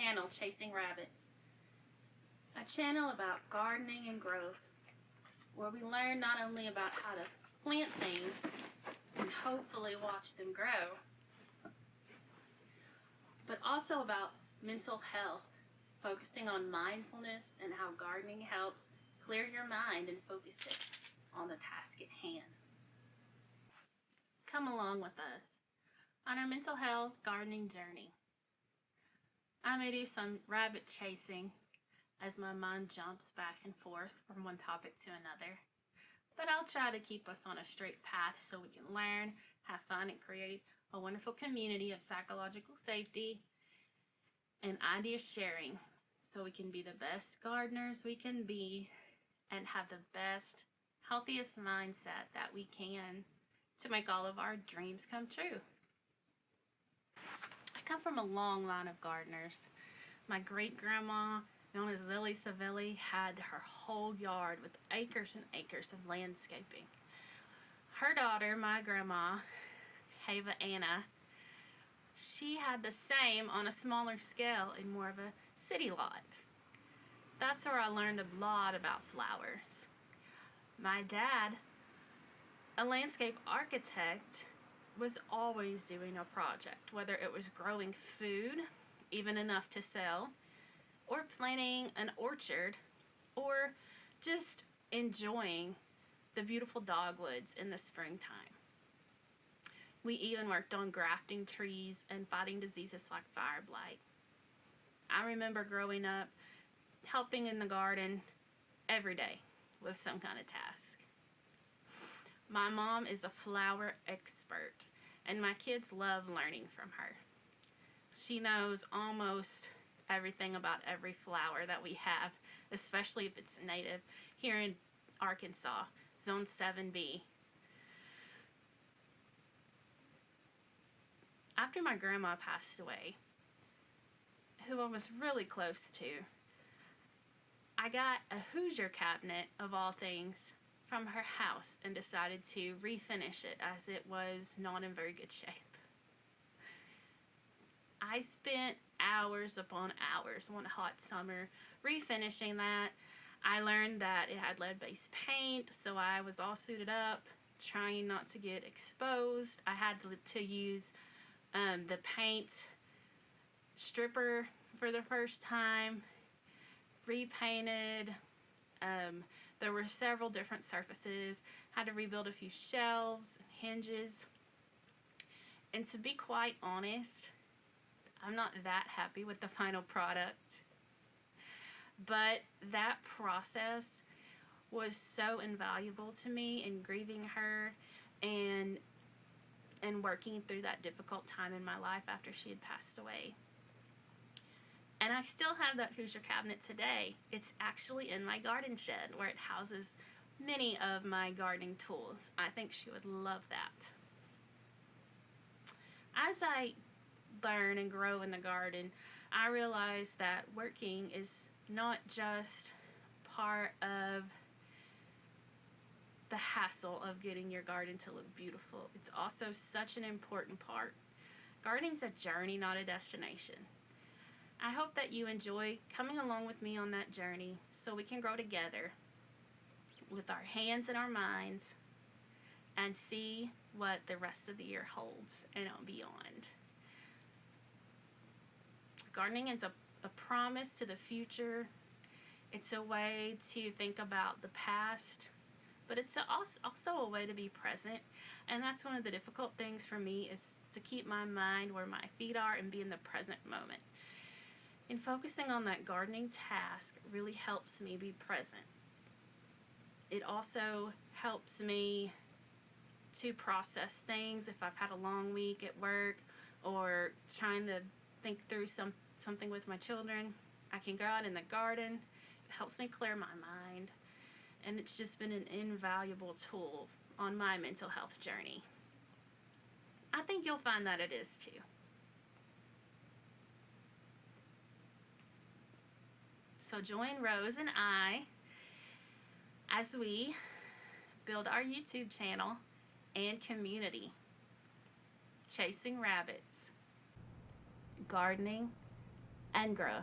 channel, Chasing Rabbits, a channel about gardening and growth, where we learn not only about how to plant things and hopefully watch them grow, but also about mental health, focusing on mindfulness and how gardening helps clear your mind and focus it on the task at hand. Come along with us on our mental health gardening journey. I may do some rabbit chasing as my mind jumps back and forth from one topic to another, but I'll try to keep us on a straight path so we can learn, have fun, and create a wonderful community of psychological safety and idea sharing so we can be the best gardeners we can be and have the best, healthiest mindset that we can to make all of our dreams come true. I come from a long line of gardeners. My great-grandma, known as Lily Savelli, had her whole yard with acres and acres of landscaping. Her daughter, my grandma, Hava Anna, she had the same on a smaller scale in more of a city lot. That's where I learned a lot about flowers. My dad, a landscape architect, was always doing a project, whether it was growing food, even enough to sell, or planting an orchard, or just enjoying the beautiful dogwoods in the springtime. We even worked on grafting trees and fighting diseases like fire blight. I remember growing up helping in the garden every day with some kind of task. My mom is a flower expert, and my kids love learning from her. She knows almost everything about every flower that we have, especially if it's native here in Arkansas, Zone 7B. After my grandma passed away, who I was really close to, I got a Hoosier cabinet, of all things, from her house and decided to refinish it as it was not in very good shape. I spent hours upon hours one hot summer refinishing that. I learned that it had lead-based paint, so I was all suited up, trying not to get exposed. I had to use the paint stripper for the first time, repainted. There were several different surfaces, had to rebuild a few shelves and hinges. And to be quite honest, I'm not that happy with the final product. But that process was so invaluable to me in grieving her and working through that difficult time in my life after she had passed away. And I still have that Hoosier cabinet today. It's actually in my garden shed where it houses many of my gardening tools. I think she would love that. As I learn and grow in the garden, I realize that working is not just part of the hassle of getting your garden to look beautiful. It's also such an important part. Gardening's a journey, not a destination. I hope that you enjoy coming along with me on that journey so we can grow together with our hands and our minds and see what the rest of the year holds and beyond. Gardening is a promise to the future. It's a way to think about the past, but it's also a way to be present. And that's one of the difficult things for me, is to keep my mind where my feet are and be in the present moment. And focusing on that gardening task really helps me be present. It also helps me to process things if I've had a long week at work or trying to think through something with my children. I can go out in the garden. It helps me clear my mind. And it's just been an invaluable tool on my mental health journey. I think you'll find that it is too. So join Rose and I as we build our YouTube channel and community, Chasing Rabbits. Gardening and grow.